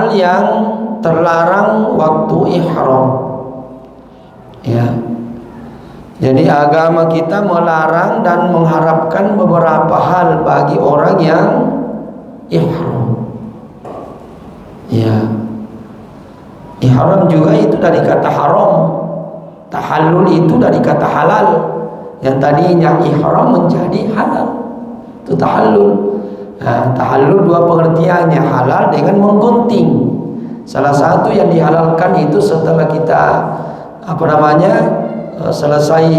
hal yang terlarang waktu ihram. Ya. Jadi agama kita melarang dan mengharapkan beberapa hal bagi orang yang ihram. Ya. Ihram juga itu dari kata haram. Tahallul itu dari kata halal. Yang tadinya ihram menjadi halal. Itu tahallul. Nah, tahallul dua pengertiannya, halal dengan menggunting. Salah satu yang dihalalkan itu setelah kita selesai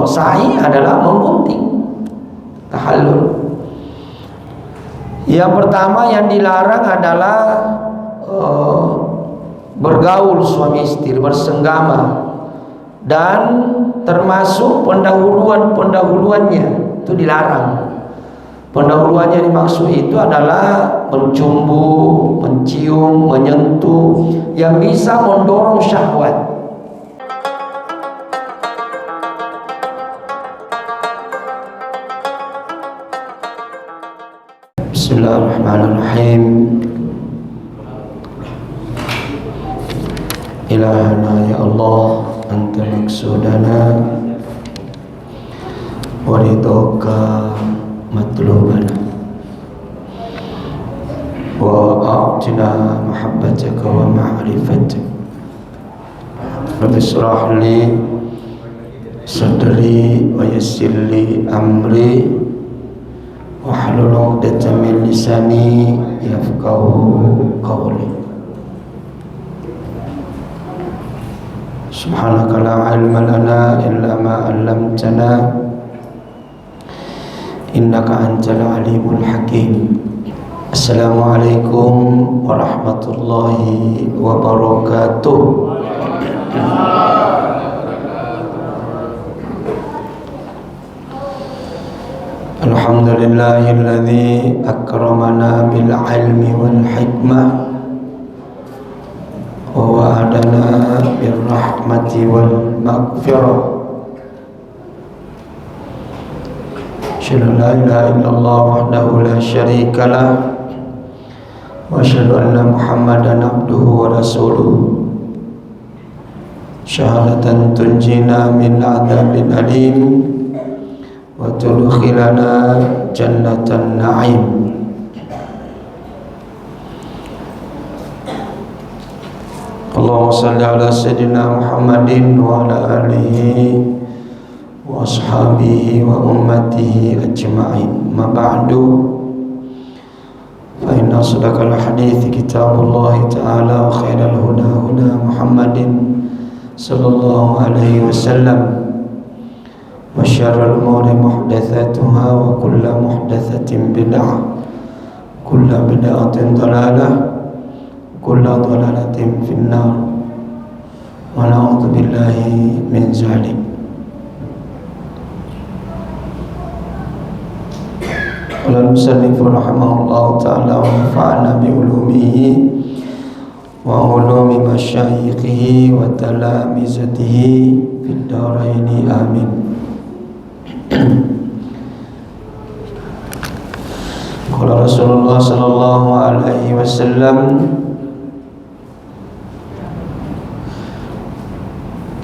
sa'i adalah menggunting, tahallul. Yang pertama yang dilarang adalah bergaul suami istri, bersenggama, dan termasuk pendahuluannya itu dilarang. Pendahuluannya dimaksud itu adalah mencumbu, mencium, menyentuh yang bisa mendorong syahwat. Bismillahirrahmanirrahim. Ilahana ya Allah, anta maksudana wa ridhoka matlubana wa a'tina mahabbataka wa ma'rifataka. Rabbi shrah li sadri wa yassir li amri wahlul 'uqdatam min lisani yafqahu qawli. Subhanaka la ilma lana illa ma 'allamtana innaka antal alimul hakim. Assalamualaikum warahmatullahi wabarakatuh. Alhamdulillahilladzi akramana bil ilmi wal hikmah wa wa'adana bir rahmati wal maghfirah. Asyhadu an la ilaha illallah wahdahu la syarika lah wa asyhadu anna Muhammadan abduhu wa rasuluh. Syahadatan tunjina min adzabin alim wa tudkhilana jannatan na'im. Allahumma shalli ala sayyidina Muhammadin wa ala alihi wa ashabihi wa ummatihi ajma'in. Ma ba'du, fa inna asdaqal hadithi kitabullah ta'ala wa khairal huda huda Muhammadin sallallahu alaihi wasallam wa syarrul umuri muhdatsatuha wa kullu muhdatsatin bid'ah, kullu bid'atin dhalalah, kullu dhalalatin finnar. Wa na'udzu billahi min dzalik. Qala al-musannif rahimahullahu ta'ala wa nafa'ana bi ulumihi wa ulumi masyayikhihi wa talamizatihi fid dharaini amin. Qala Rasulullah sallallahu alaihi wasallam,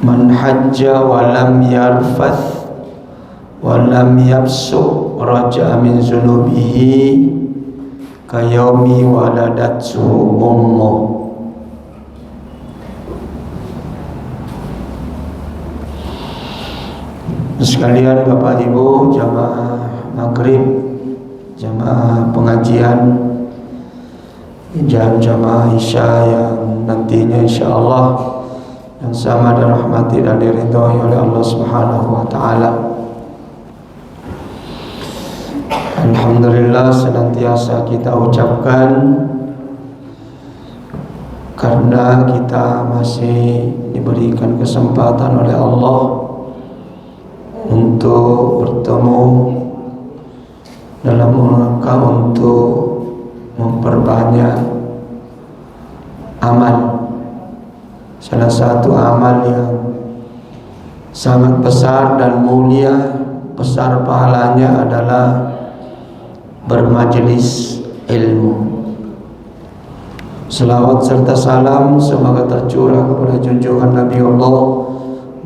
man hajja wa lam yarfath wa lam yafsuq raja'a min zunubihi kayaumi waladatsu ummu. Sekalian Bapak Ibu jamaah maghrib, jamaah pengajian, dan jamaah isya yang nantinya insyaallah yang sama dirahmati dan diridhoi oleh Allah Subhanahu wa taala. Alhamdulillah senantiasa kita ucapkan karena kita masih diberikan kesempatan oleh Allah untuk bertemu dalam rangka untuk memperbanyak amal. Salah satu amal yang sangat besar dan mulia, besar pahalanya adalah bermajelis ilmu. Selawat serta salam semoga tercurah kepada junjungan Nabi Allah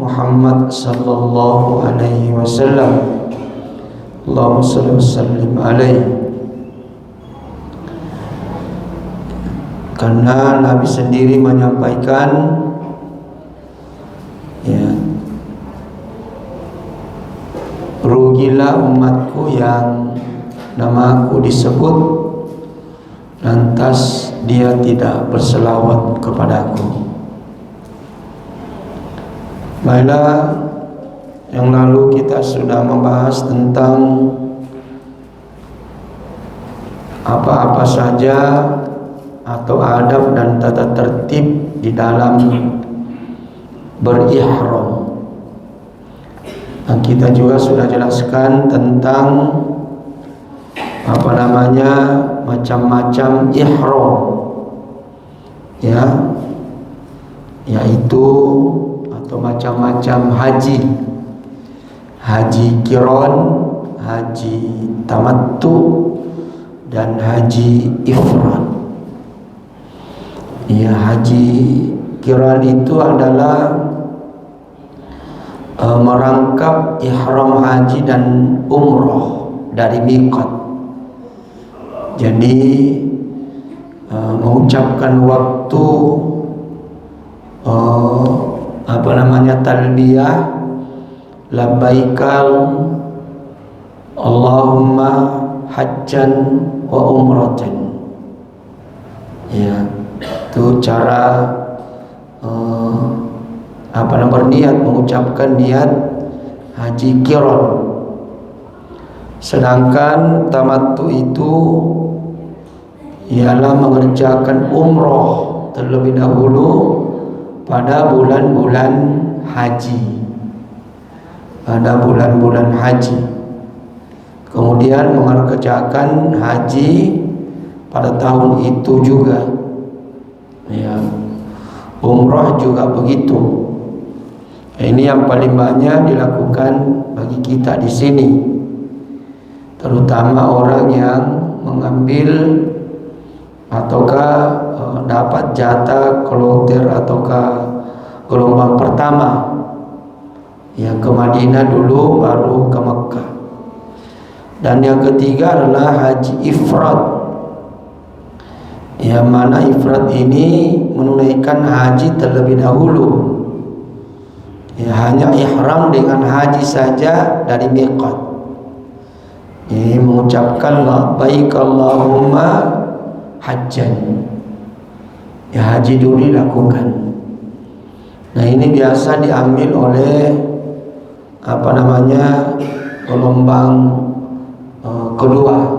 Muhammad sallallahu alaihi wasallam. Allahumma shalli wa sallim alaihi. Karena Nabi sendiri menyampaikan, ya, rugilah umatku yang namaku disebut lantas dia tidak berselawat kepadaku. Baiklah, yang lalu kita sudah membahas tentang apa-apa saja atau adab dan tata tertib di dalam berihram. Dan kita juga sudah jelaskan tentang macam-macam ihram, ya, yaitu atau macam-macam haji qiran, haji tamattu, dan haji ifrad. Ya, haji qiran itu adalah merangkap ihram haji dan umroh dari miqat. Jadi mengucapkan waktu talbiyah, labbaikal Allahumma hajjan wa umratan. Ya, itu cara berniat, mengucapkan niat haji qiran. Sedangkan tamattu itu ialah mengerjakan umroh terlebih dahulu pada bulan-bulan haji. Kemudian mengerjakan haji pada tahun itu juga. Ya, umroh juga begitu. Ini yang paling banyak dilakukan bagi kita di sini, terutama orang yang mengambil ataukah dapat jatah kloter ataukah gelombang pertama, ya, ke Madinah dulu baru ke Mekah. Dan yang ketiga adalah haji ifrad, yang mana ifrad ini menunaikan haji terlebih dahulu, ya, hanya ihram dengan haji saja dari miqat. Ini mengucapkan labbaik Allahumma hajjan, ya, haji dulu dilakukan. Nah, ini biasa diambil oleh gelombang kedua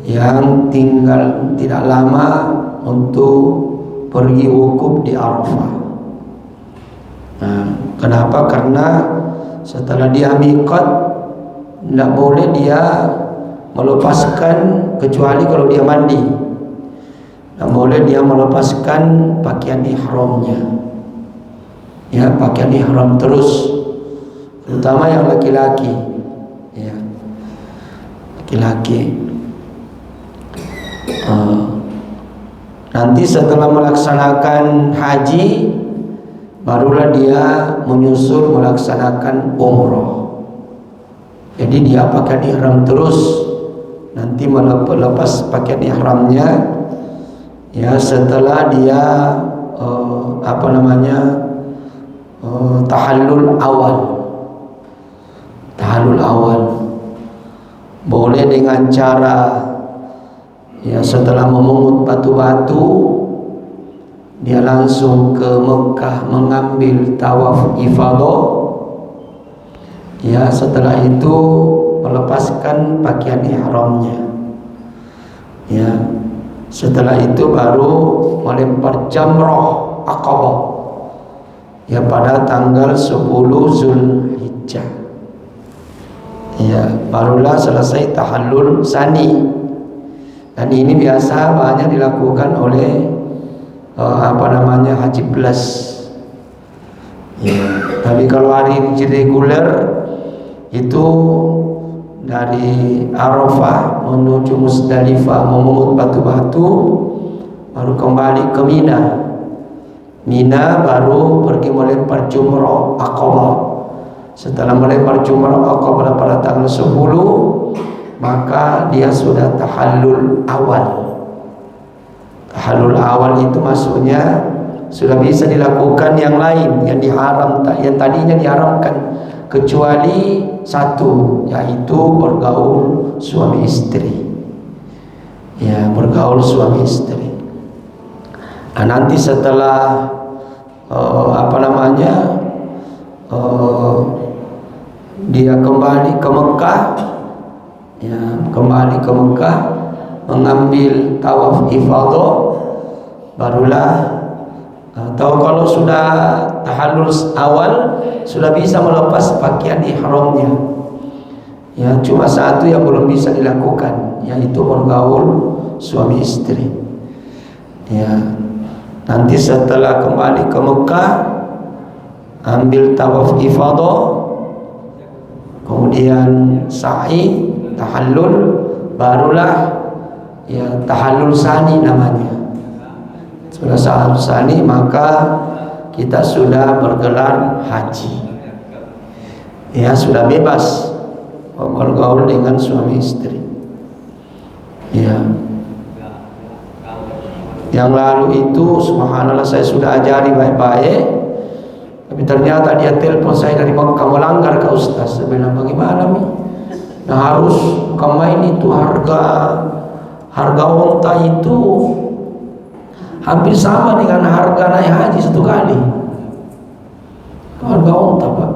yang tinggal tidak lama untuk pergi wukuf di Arafah. Nah, kenapa? Karena setelah dia miqat tidak boleh dia melepaskan, kecuali kalau dia mandi. Tidak boleh dia melepaskan pakaian ihramnya. Ya, pakaian ihram terus, terutama yang laki-laki. Ya, laki-laki. Nanti setelah melaksanakan haji, barulah dia menyusul melaksanakan umroh. Jadi dia pakaian ihram terus, nanti melepas pakaian ihramnya, ya, setelah dia tahallul awal. Boleh dengan cara, ya, setelah memungut batu-batu dia langsung ke Mekah mengambil tawaf ifadah. Ya, setelah itu melepaskan pakaian ihramnya. Ya, setelah itu baru melempar jamrah Aqabah, ya, pada tanggal 10 Zulhijjah. Ya, barulah selesai tahallul sani. Dan ini biasa banyak dilakukan oleh haji plus. Ya, tapi kalau hari reguler itu dari Arafah menuju Musdalifah memungut batu-batu, baru kembali ke Mina. Mina baru pergi melempar jumrah Aqabah. Setelah melempar jumrah Aqabah pada tanggal 10, maka dia sudah tahallul awal. Tahallul awal itu maksudnya sudah bisa dilakukan yang lain yang diharam, yang tadinya diharamkan, kecuali satu, yaitu bergaul suami istri. Ya, bergaul suami istri. Nah, nanti setelah dia kembali ke Mekah, ya, kembali ke Mekah mengambil tawaf ifadah, barulah atau kalau sudah tahallul awal sudah bisa melepas pakaian ihramnya. Ya, cuma satu yang belum bisa dilakukan, yaitu bergaul suami istri. Ya, nanti setelah kembali ke Mekah ambil tawaf ifadah, kemudian sa'i tahallul, barulah ya tahallul sani namanya. Sudah tahallul sani maka kita sudah bergelar haji. Ya, sudah bebas bergaul dengan suami istri. Ya. Yang lalu itu subhanallah saya sudah ajari baik-baik, tapi ternyata dia telepon saya dari Mekah, melanggar ke Ustaz. Saya bilang bagaimana nih? Nah, harus kemain itu harga onta itu hampir sama dengan harga naik haji 1 kali. Harga onta, Pak,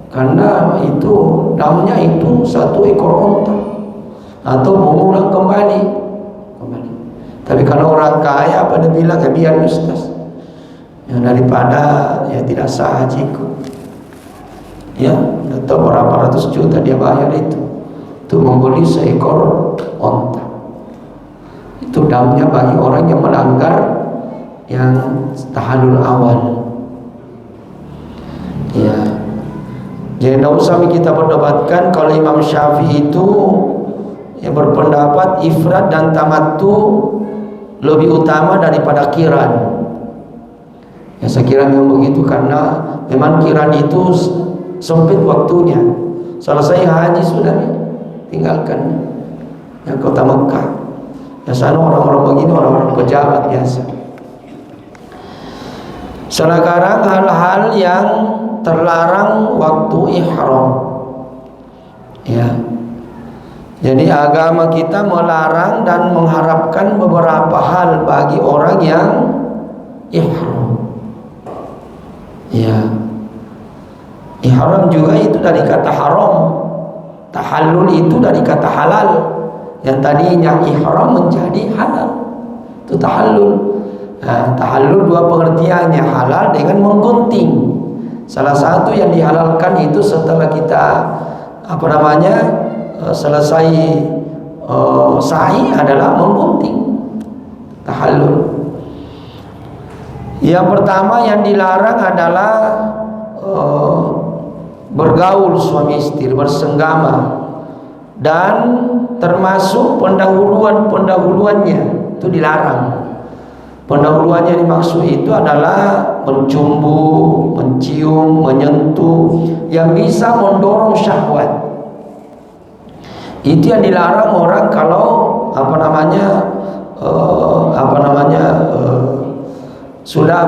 karena itu damnya itu 1 ekor onta atau mengulang kembali. Tapi kalau orang kaya apa dia bilang, ya biar Ustaz, ya daripada ya tidak sah hajiku, ya atau berapa ratus juta dia bayar itu untuk membeli seekor onta. Itu damnya bagi orang yang melanggar yang tahallul awal. Ya, jadi tidak usah kita berdebatkan. Kalau Imam Syafi'i itu ya berpendapat ifrad dan tamattu lebih utama daripada kiran. Ya, saya kira memang begitu, karena memang kiran itu sempit waktunya. Selesai haji sudah tinggalkan yang kota Mekah. Ya, sana orang-orang begini orang-orang pejabat biasa. Sekarang hal-hal yang terlarang waktu ihram. Ya. Jadi agama kita melarang dan mengharapkan beberapa hal bagi orang yang ihram. Ya. Ihram juga itu dari kata haram. Tahallul itu dari kata halal. Yang tadinya ihram menjadi halal. Itu tahallul. Nah, tahallul dua pengertiannya, halal dengan menggunting. Salah satu yang dihalalkan itu setelah kita selesai sa'i adalah menggunting, tahallul. Yang pertama yang dilarang adalah bergaul suami istri, bersenggama, dan termasuk pendahuluannya itu dilarang. Pendahuluannya dimaksud itu adalah mencumbu, mencium, menyentuh yang bisa mendorong syahwat. Itu yang dilarang orang kalau sudah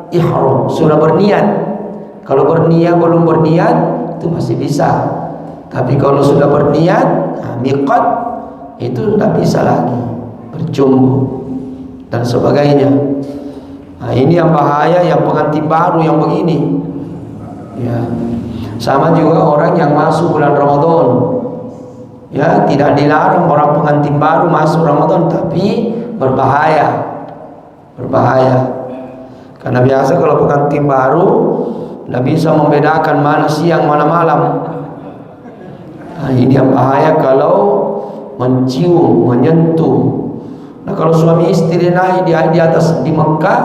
ihram, sudah berniat. Kalau belum berniat itu masih bisa. Tapi kalau sudah berniat, miqat, itu tidak bisa lagi bercumbu dan sebagainya. Nah, ini yang bahaya, yang pengantin baru yang begini. Ya. Sama juga orang yang masuk bulan Ramadan. Ya, tidak dilarang orang pengantin baru masuk Ramadan, tapi berbahaya. Karena biasa kalau pengantin baru tidak bisa membedakan mana siang mana malam. Nah, ini yang bahaya kalau mencium, menyentuh. Nah, kalau suami istri naik di atas di Mekah,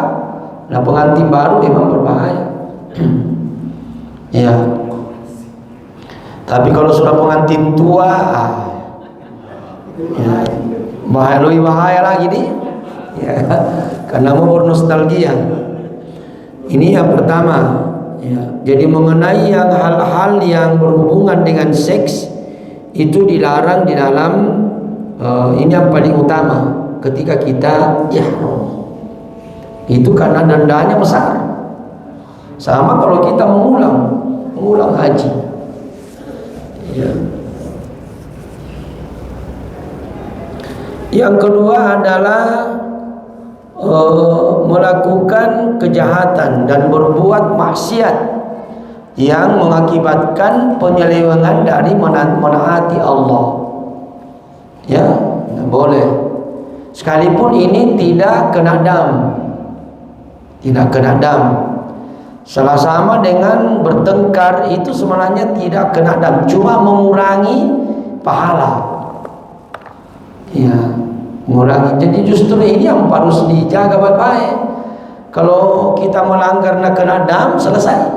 nah pengantin baru memang berbahaya. Ya. Tapi kalau sudah pengantin tua, ya, lebih bahaya lagi nih. ya, karena mau bernostalgia. Ini yang pertama, ya. Jadi mengenai yang hal-hal yang berhubungan dengan seks itu dilarang di dalam ini yang paling utama ketika kita ihram. Itu karena dendanya besar. Sama kalau kita mengulang haji. Ya. Yang kedua adalah melakukan kejahatan dan berbuat maksiat yang mengakibatkan penyelewengan dari menaati Allah. Ya, tidak boleh. Sekalipun ini tidak kena dam. Tidak kena dam. Salah sama dengan bertengkar itu sebenarnya tidak kena dam, cuma mengurangi pahala. Ya, mengurangi. Jadi justru ini yang harus dijaga baik-baik. Kalau kita melanggar kena dam, selesai.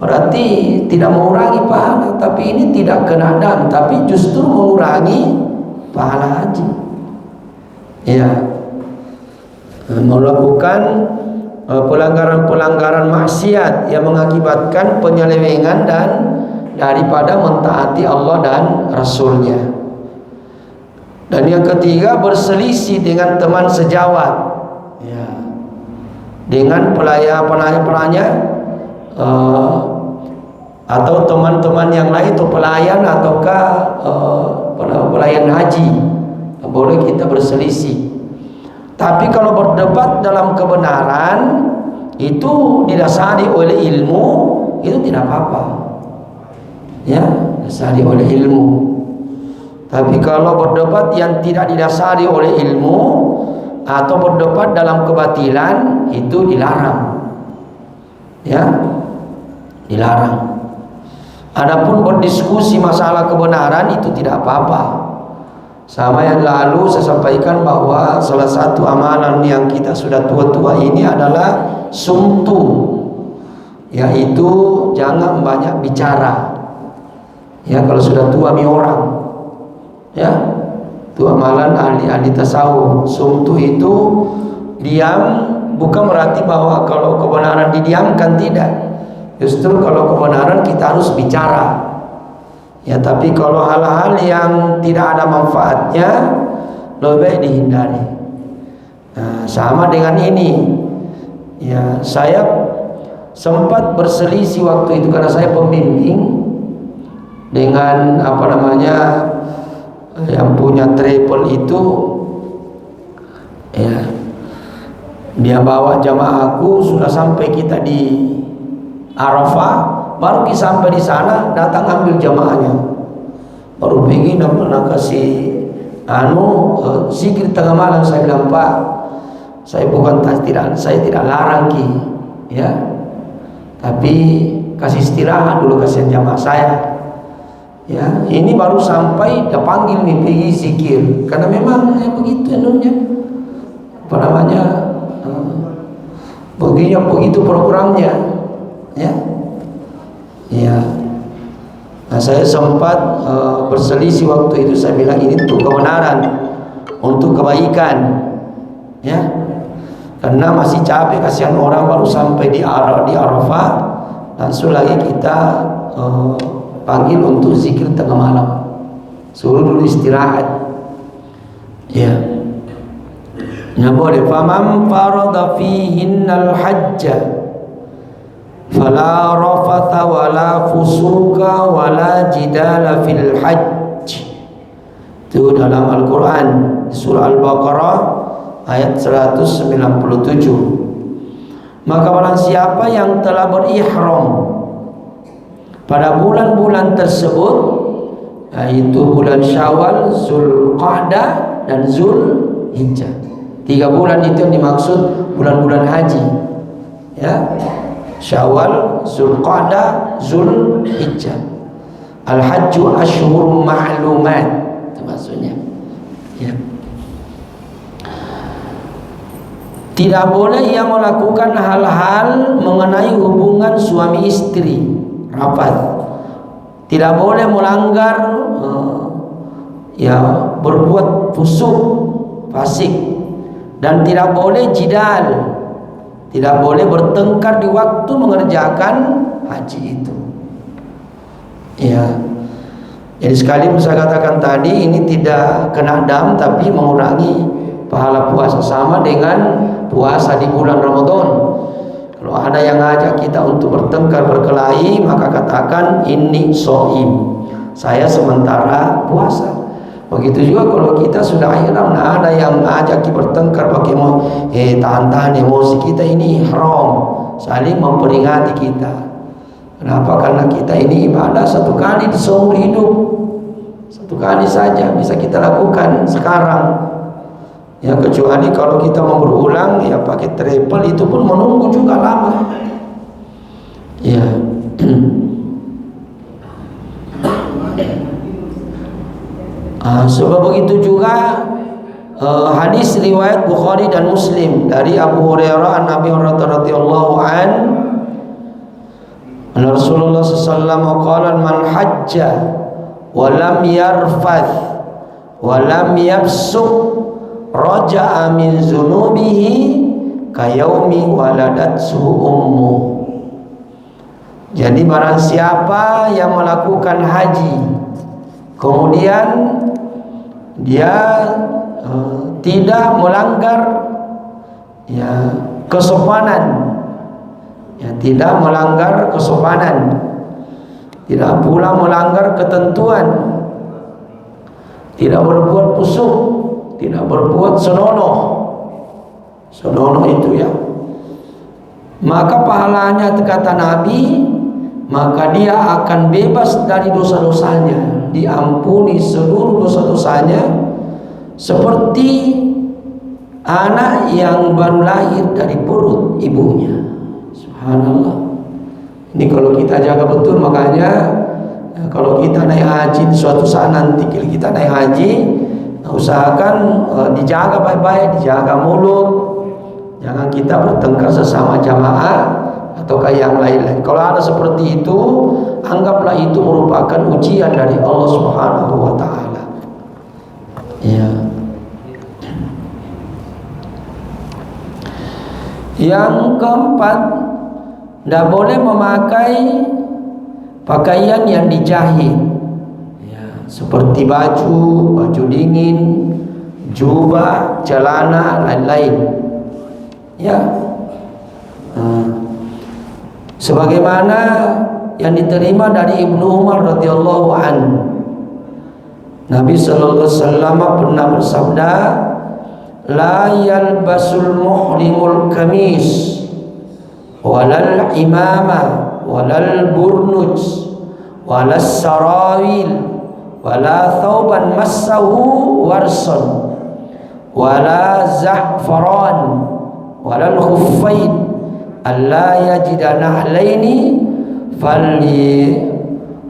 Berarti tidak mengurangi pahala, tapi ini tidak kena dam, tapi justru mengurangi pahala haji. Ya, melakukan pelanggaran-pelanggaran maksiat yang mengakibatkan penyelewengan dan daripada mentaati Allah dan Rasulnya. Dan yang ketiga, berselisih dengan teman sejawat, ya, dengan penanya atau teman-teman yang lain, atau pelayan ataukah pelayan haji. Boleh kita berselisih. Tapi kalau berdebat dalam kebenaran itu didasari oleh ilmu, itu tidak apa-apa. Ya, didasari oleh ilmu. Tapi kalau berdebat yang tidak didasari oleh ilmu atau berdebat dalam kebatilan, itu dilarang. Ya, dilarang. Adapun berdiskusi masalah kebenaran itu tidak apa-apa. Sama yang lalu saya sampaikan bahwa salah satu amalan yang kita sudah tua-tua ini adalah sumtu, yaitu jangan banyak bicara. Ya, kalau sudah tua mi orang. Ya, itu amalan ahli tasawuf. Sumtu itu diam, bukan berarti bahwa kalau kebenaran didiamkan, tidak. Justru kalau kebenaran kita harus bicara. Ya, tapi kalau hal-hal yang tidak ada manfaatnya lebih baik dihindari. Nah, sama dengan ini. Ya, saya sempat berselisih waktu itu karena saya pembimbing dengan yang punya travel itu. Ya, dia bawa jamaahku, sudah sampai kita di Arafah. Baru sampai di sana datang ambil jamaahnya. Baru pergi nak kasih zikir tengah malam. Saya bilang, Pak, saya tidak larang ki, ya. Tapi kasih istirahat dulu, kasihan jamaah saya. Ya, ini baru sampai dia panggil nih pergi zikir. Karena memang begitu anunya. Begitu programnya. Ya. Ya, nah saya sempat berselisih waktu itu. Saya bilang ini untuk kebenaran, untuk kebaikan, ya, karena masih capek, kasihan orang baru sampai di Arafah, langsung lagi kita panggil untuk zikir tengah malam, suruh dulu istirahat. Ya, nggak boleh. Faman farada fihinnal hajja fala rafatha wala fusuka wala jidala fil hajj. Itu dalam Al-Quran, surah Al-Baqarah ayat 197. Maka barang siapa yang telah berihram pada bulan-bulan tersebut, yaitu bulan Syawal, Zulqa'dah dan Zulhijjah. 3 bulan itu yang dimaksud bulan-bulan haji. Ya, Syawal, Zulqa'dah, Zulhijjah. Al-Hajju Ashhurum Ma'lumat, itu maksudnya. Ya. Tidak boleh ia melakukan hal-hal mengenai hubungan suami istri, rapat. Tidak boleh melanggar, berbuat fusuk, fasik dan tidak boleh jidal, tidak boleh bertengkar di waktu mengerjakan haji itu. Ya. Jadi sekali saya katakan tadi, ini tidak kena dam tapi mengurangi pahala puasa, sama dengan puasa di bulan Ramadan. Kalau ada yang ngajak kita untuk bertengkar berkelahi, maka katakan ini soim, saya sementara puasa. Begitu juga kalau kita sudah ihram, nah ada yang ngajak kita bertengkar pakai tahan-tahan emosi kita, ini ihram, saling memperingati kita. Kenapa? Karena kita ini ibadah satu kali di seumur hidup, satu kali saja bisa kita lakukan sekarang. Ya, kecuali kalau kita mau berulang, ya pakai travel, itu pun menunggu juga lama. Ya. Sebab begitu juga hadis riwayat Bukhari dan Muslim dari Abu Hurairah an Nabi radhiyallahu an Rasulullah sallallahu alaihi wasallam qala man hajja wa lam yarfath wa lam yafsuq raja'a min zunubihi kayaumi waladatsu ummu. Jadi barang siapa yang melakukan haji kemudian dia tidak melanggar ya kesopanan, ya tidak melanggar kesopanan, tidak pula melanggar ketentuan, tidak berbuat busuk, tidak berbuat senonoh. Senonoh itu ya, maka pahalanya, kata Nabi, maka dia akan bebas dari dosa-dosanya, diampuni seluruh dosa-dosanya, seperti anak yang baru lahir dari perut ibunya. Subhanallah. Ini kalau kita jaga betul, makanya kalau kita naik haji suatu saat nanti kita naik haji, usahakan dijaga baik-baik, dijaga mulut, jangan kita bertengkar sesama jamaah ataukah yang lain-lain. Kalau ada seperti itu, anggaplah itu merupakan ujian dari Allah Subhanahu wa taala. Ya. Yang keempat, tidak boleh memakai pakaian yang dijahit, ya, seperti baju dingin, jubah, celana, lain-lain. Ya. Sebagaimana yang diterima dari Ibnu Umar radhiyallahu anhu, Nabi sallallahu alaihi wasallam pernah bersabda, la yalbasul muhrimul kamis walal imama walal burnuj walal sarawil wala thawban massahu warsan wala za'faran walal khuffain alla yajida nahlaini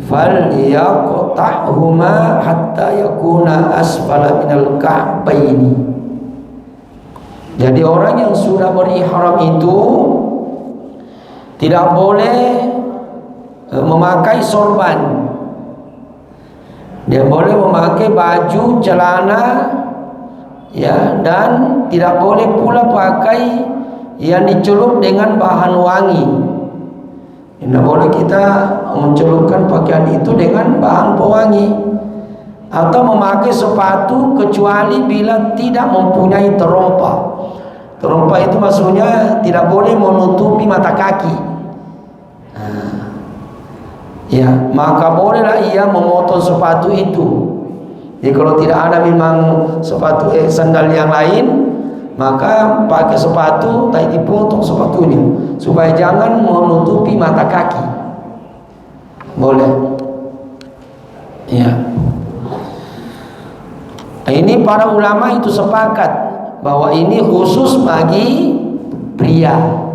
falyaqta'huma hatta yakuna asfala minal ka'baini. Jadi orang yang sudah berihram itu tidak boleh memakai sorban, dia boleh memakai baju, celana, ya, dan tidak boleh pula pakai yang dicelup dengan bahan wangi. Tidak boleh kita mencelupkan pakaian itu dengan bahan pewangi, atau memakai sepatu kecuali bila tidak mempunyai terompa. Terompa itu maksudnya tidak boleh menutupi mata kaki. Ya, maka bolehlah ia memotong sepatu itu. Jadi kalau tidak ada memang sepatu sandal yang lain, maka pakai sepatu tapi dipotong sepatunya supaya jangan menutupi mata kaki. Boleh. Ya. Ini para ulama itu sepakat bahwa ini khusus bagi pria.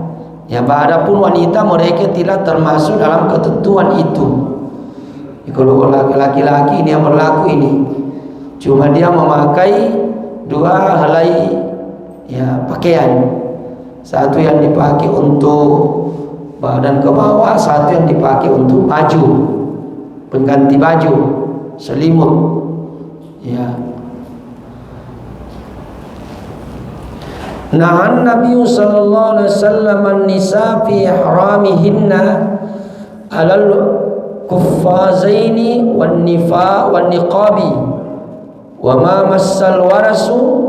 Ya, adapun wanita mereka tidak termasuk dalam ketentuan itu. Kalau laki-laki ini yang berlaku ini, cuma dia memakai dua helai ya pakaian, satu yang dipakai untuk badan ke bawah, satu yang dipakai untuk baju, pengganti baju, selimut. Ya. Nahan Nabi sallallahu alaihi wasallam an-nisa fi ihramihinna alal kuffazaini wan niqabi wa ma massal warasu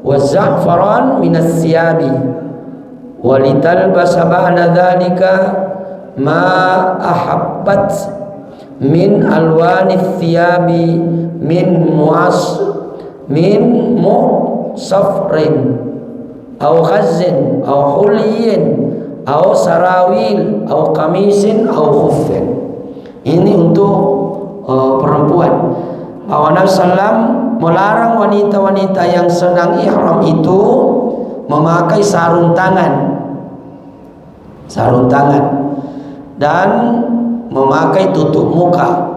wa za'faran min as-siyabi walitalbasa ba'da dhalika ma ahabbat min alwani thiyabi min musafrin aw khazin aw hulyin aw sarawil aw kamisin aw khuffin. Ini untuk perempuan. Bahwa Nabi sallam melarang wanita-wanita yang sedang ihram itu memakai sarung tangan dan memakai tutup muka.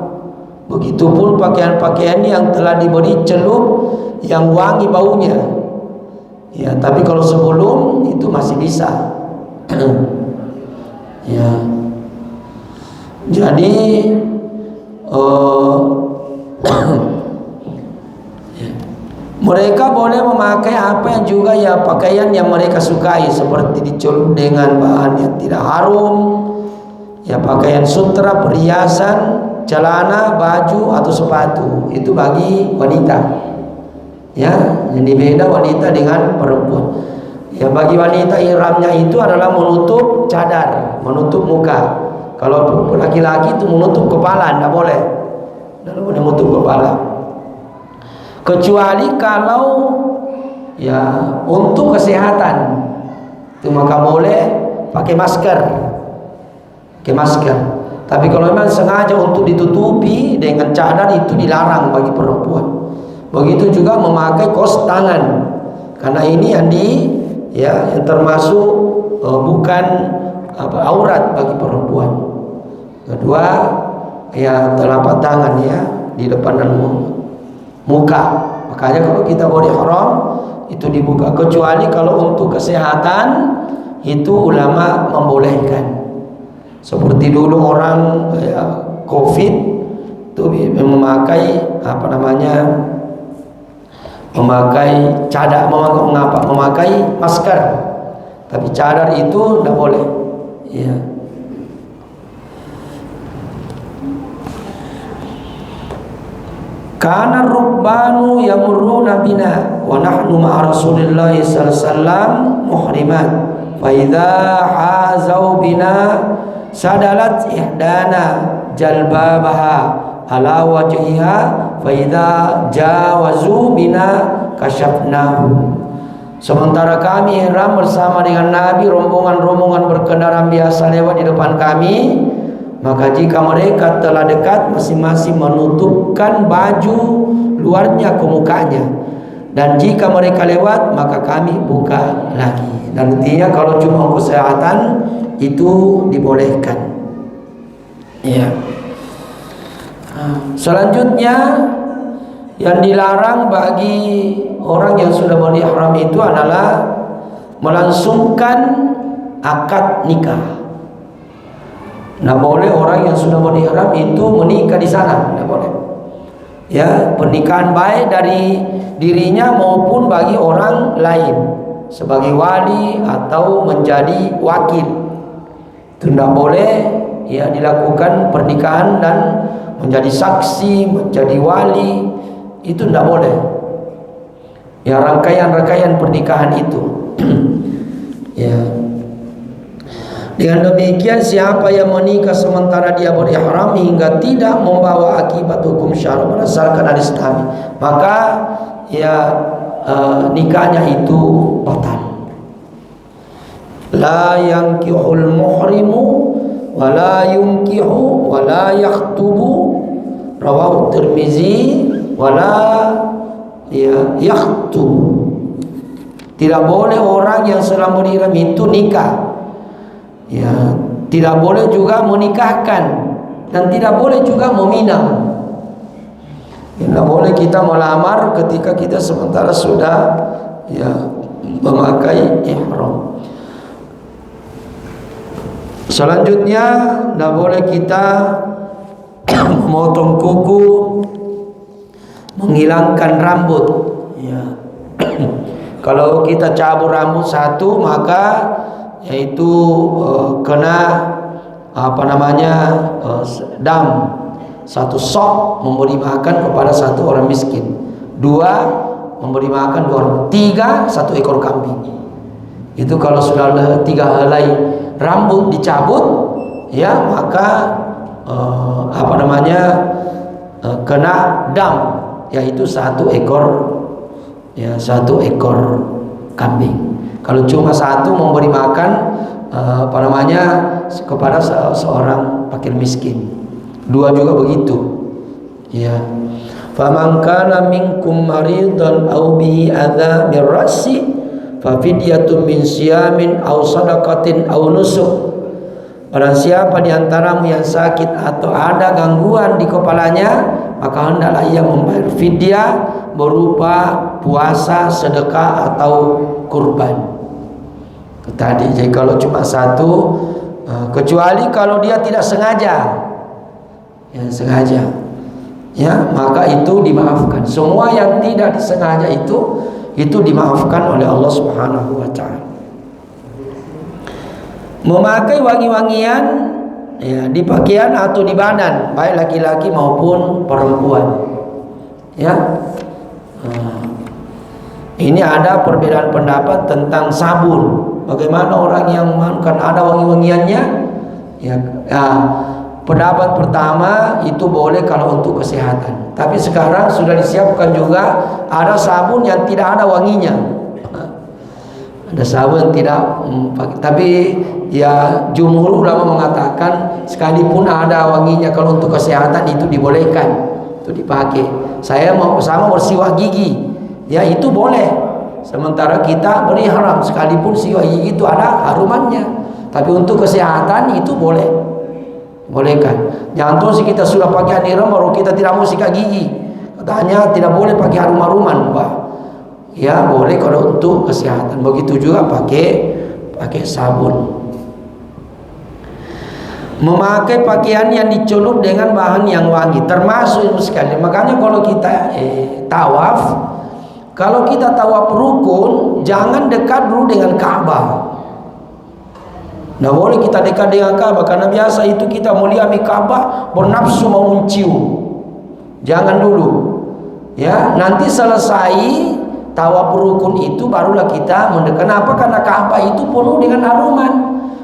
Begitupun pakaian-pakaian yang telah diberi celup yang wangi baunya. Ya, tapi kalau sebelum itu masih bisa. Ya. Jadi mereka boleh memakai apa yang juga ya pakaian yang mereka sukai, seperti dicelup dengan bahan yang tidak harum, ya pakaian sutra, perhiasan, celana, baju atau sepatu. Itu bagi wanita. Ya, jadi beda wanita dengan perempuan. Ya, bagi wanita ihramnya itu adalah menutup cadar, menutup muka. Kalau laki-laki itu menutup kepala, tidak boleh. Tidak boleh menutup kepala. Kecuali kalau ya untuk kesehatan, itu maka boleh pakai masker. Pakai masker. Tapi kalau memang sengaja untuk ditutupi dengan cadar, itu dilarang bagi perempuan. Begitu juga memakai kaos tangan, karena ini yang termasuk bukan aurat bagi perempuan. Kedua, ya telapak tangan ya di depan dan muka. Makanya kalau kita body haram itu dibuka, kecuali kalau untuk kesehatan itu ulama membolehkan. Seperti dulu orang COVID itu memakai memakai cadar, memakai masker, tapi cadar itu tidak boleh. Ya. Kana rubbanu yamurruna bina wa nahnu ma'a Rasulillah sallallahu alaihi wasallam muhrimat fa idza hazau bina sadalat ihdana jalbabaha ala wajhiha fa idza jawazu bina kasyafnahu. Sementara kami ihram bersama dengan Nabi, rombongan-rombongan berkendaraan biasa lewat di depan kami, maka jika mereka telah dekat, masing-masing menutupkan baju luarnya ke mukanya. Dan jika mereka lewat, maka kami buka lagi. Dan intinya kalau cuma kesehatan itu dibolehkan. Ya. Selanjutnya yang dilarang bagi orang yang sudah berihram itu adalah melangsungkan akad nikah. Nah, boleh orang yang sudah berihram itu menikah di sana, tidak boleh. Ya, pernikahan baik dari dirinya maupun bagi orang lain sebagai wali atau menjadi wakil. Itu tidak boleh ya dilakukan pernikahan dan menjadi saksi, menjadi wali, itu tidak boleh. Ya, rangkaian-rangkaian pernikahan itu. Ya. Dengan demikian, siapa yang menikah sementara dia berihram hingga tidak membawa akibat hukum syara berdasarkan hadis Nabi, maka ya nikahnya itu batal. La yankihul muhrimu wa la yunkihu wa la yakhtubu, rawahu Tirmizi, wa la yakhtubu. Tidak boleh orang yang sedang berihram itu nikah. Ya, tidak boleh juga menikahkan dan tidak boleh juga meminang. Tidak boleh kita melamar ketika kita sementara sudah ya memakai ihram. Selanjutnya, tidak boleh kita memotong kuku, menghilangkan rambut. Ya. Kalau kita cabut rambut satu, maka yaitu kena dam, satu sok memberi makan kepada satu orang miskin, dua memberi makan dua orang, tiga satu ekor kambing. Itu kalau sudah 3 helai rambut dicabut, ya maka kena dam, yaitu satu ekor kambing. Kalau cuma satu memberi makan kepada seorang fakir miskin, dua juga begitu, ya. Faman kana minkum maridan aw bihi adza min ra'si fa fidyatun min siyamin aw shadaqatin aw nusuk. Barang siapa di antaramu yang sakit atau ada gangguan di kepalanya, maka hendaklah ia membayar fidyah berupa puasa, sedekah atau kurban. Tadi, jadi kalau cuma satu, kecuali kalau dia tidak sengaja, ya maka itu dimaafkan. Semua yang tidak disengaja itu dimaafkan oleh Allah Subhanahu wa taala. Memakai wangi-wangian, ya, di pakaian atau di badan, baik laki-laki maupun perempuan, ya. Ini ada perbedaan pendapat tentang sabun. Bagaimana orang yang memakan ada wangi-wangiannya? Ya, pendapat pertama itu boleh kalau untuk kesehatan. Tapi sekarang sudah disiapkan juga ada sabun yang tidak ada wanginya. Ada sabun tidak, tapi ya jumhur ulama mengatakan sekalipun ada wanginya, kalau untuk kesehatan itu dibolehkan, itu dipakai. Saya mau sama bersiwak gigi, ya itu boleh. Sementara kita berihram, sekalipun siwak gigi itu ada harumannya, tapi untuk kesehatan itu bolehkan. Jangan terus kita sudah pakai ihram baru kita tidak mau sikat gigi, katanya tidak boleh pakai harum-haruman, Pak. Ya boleh kalau untuk kesehatan. Begitu juga pakai sabun. Memakai pakaian yang dicelup dengan bahan yang wangi termasuk sekali. Makanya kalau kita tawaf, kalau kita tawaf rukun, jangan dekat dulu dengan Ka'bah. Nah boleh kita dekat dengan Ka'bah, karena biasa itu kita melihat Ka'bah bernafsu mau mencium. Jangan dulu, ya. Nanti selesai tawaf rukun itu barulah kita mendekat. Kenapa? Karena Ka'bah itu penuh dengan haruman.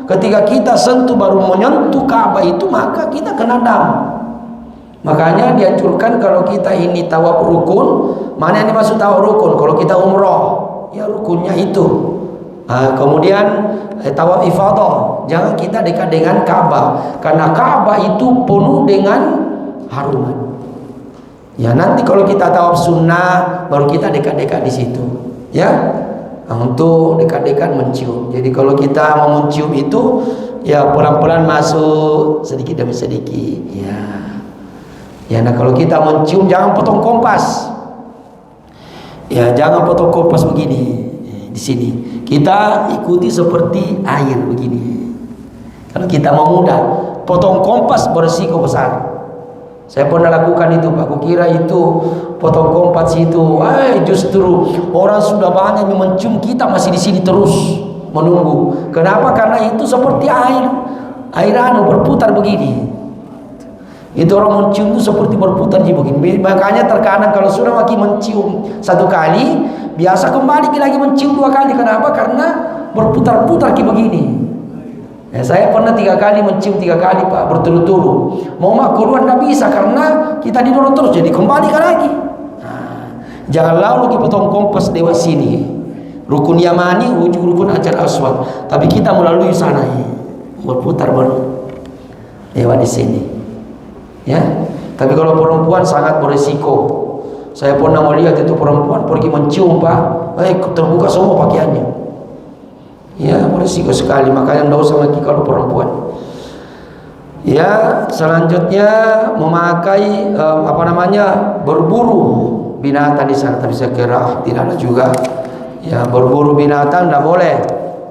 Ketika kita sentuh baru menyentuh Ka'bah itu, maka kita kena dam. Makanya dianjurkan kalau kita ini tawaf rukun, mana yang dimaksud tawaf rukun? Kalau kita umroh, ya rukunnya itu. Kemudian tawaf ifadah, jangan kita dekat dengan Ka'bah, karena Ka'bah itu penuh dengan haruman. Ya nanti kalau kita tawaf sunnah, baru kita dekat-dekat di situ, ya. Untuk dekat-dekat mencium. Jadi kalau kita mau mencium itu, ya pelan-pelan masuk sedikit demi sedikit, ya. Ya, nah kalau kita mencium jangan potong kompas. Ya, jangan potong kompas begini. Di sini kita ikuti seperti air begini. Kalau kita mau mudah, potong kompas berisiko besar. Saya pernah lakukan itu, Pak. Aku kira itu potong kompas itu, justru orang sudah banyak yang mencium, kita masih di sini terus menunggu. Kenapa? Karena itu seperti air berputar begini. Itu orang mencium itu seperti berputar begini. Makanya terkadang kalau sudah lagi mencium satu kali, biasa kembali lagi mencium 2 kali. Kenapa? Karena berputar-putar begini. Ya, saya pernah 3 kali mencium 3 kali, Pak, berturut-turut. Mau keluar tidak bisa karena kita didorong terus, jadi kembali lagi. Jangan lalu potong kompas lewat sini, rukun Yamani, ujung rukun Hajar Aswad, tapi kita melalui sana, berputar baru lewat di sini. Ya, tapi kalau perempuan sangat berisiko. Saya pernah melihat itu perempuan pergi mencium, Pak, terbuka semua pakaiannya. Ya, berisiko sekali. Makanya tidak usah lagi kalau perempuan. Ya, selanjutnya memakai berburu binatang di sana. Tapi saya kira tidak ada juga. Ya, berburu binatang tidak boleh.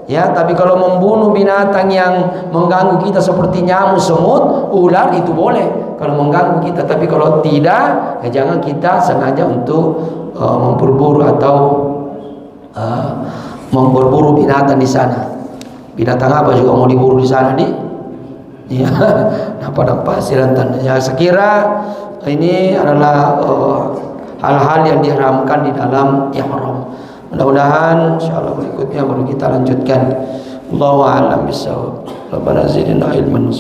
Ya, tapi kalau membunuh binatang yang mengganggu kita seperti nyamuk, semut, ular itu boleh kalau mengganggu kita. Tapi kalau tidak, ya jangan kita sengaja untuk memperburu atau mau berburu binatang di sana. Binatang apa juga mau diburu di sana di? Ya, nah padang pasir dan ya, sekira ini adalah hal-hal yang diharamkan di dalam ihram. Mudah-mudahan insyaallah berikutnya baru kita lanjutkan. Allahu a'lam bissawab. Rabbana zidna ilman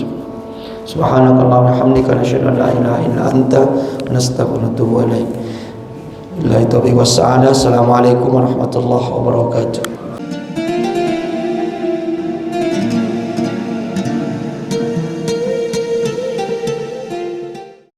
subhanakallahumma wa bihamdika nasyhadu an la ilaha illa anta nastaghfiruka wa natubu ilaik. Billahi taufiq was sa'adah. Assalamualaikum warahmatullahi wabarakatuh.